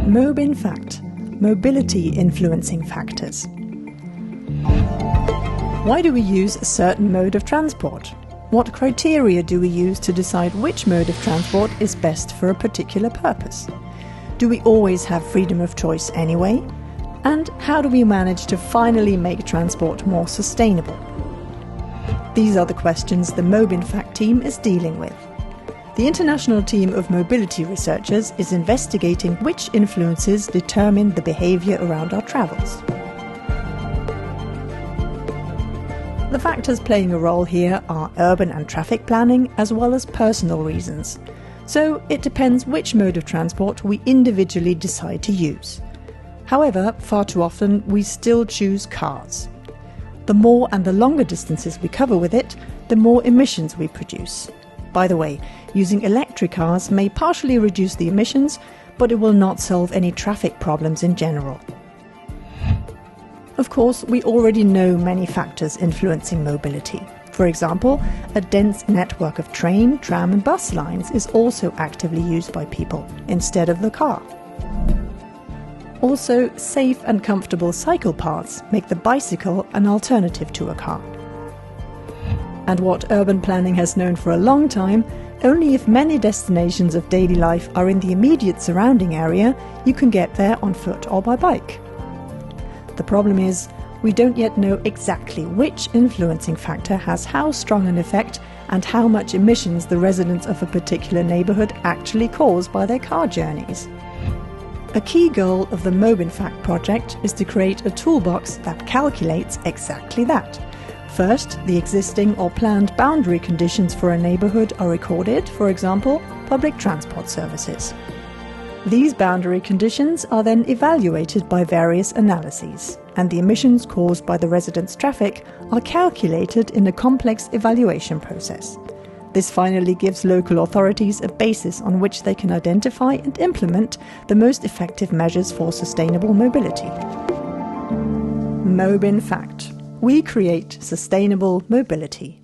MobInFact, mobility influencing factors. Why do we use a certain mode of transport? What criteria do we use to decide which mode of transport is best for a particular purpose? Do we always have freedom of choice anyway? And how do we manage to finally make transport more sustainable? These are the questions the MobInFact team is dealing with. The international team of mobility researchers is investigating which influences determine the behaviour around our travels. The factors playing a role here are urban and traffic planning, as well as personal reasons. So it depends which mode of transport we individually decide to use. However, far too often we still choose cars. The more and the longer distances we cover with it, the more emissions we produce. By the way, using electric cars may partially reduce the emissions, but it will not solve any traffic problems in general. Of course, we already know many factors influencing mobility. For example, a dense network of train, tram and bus lines is also actively used by people, instead of the car. Also, safe and comfortable cycle paths make the bicycle an alternative to a car. And what urban planning has known for a long time, only if many destinations of daily life are in the immediate surrounding area, you can get there on foot or by bike. The problem is, we don't yet know exactly which influencing factor has how strong an effect and how much emissions the residents of a particular neighbourhood actually cause by their car journeys. A key goal of the MobInFact project is to create a toolbox that calculates exactly that. First, the existing or planned boundary conditions for a neighbourhood are recorded, for example, public transport services. These boundary conditions are then evaluated by various analyses, and the emissions caused by the residents' traffic are calculated in a complex evaluation process. This finally gives local authorities a basis on which they can identify and implement the most effective measures for sustainable mobility. MobInFact. We create sustainable mobility.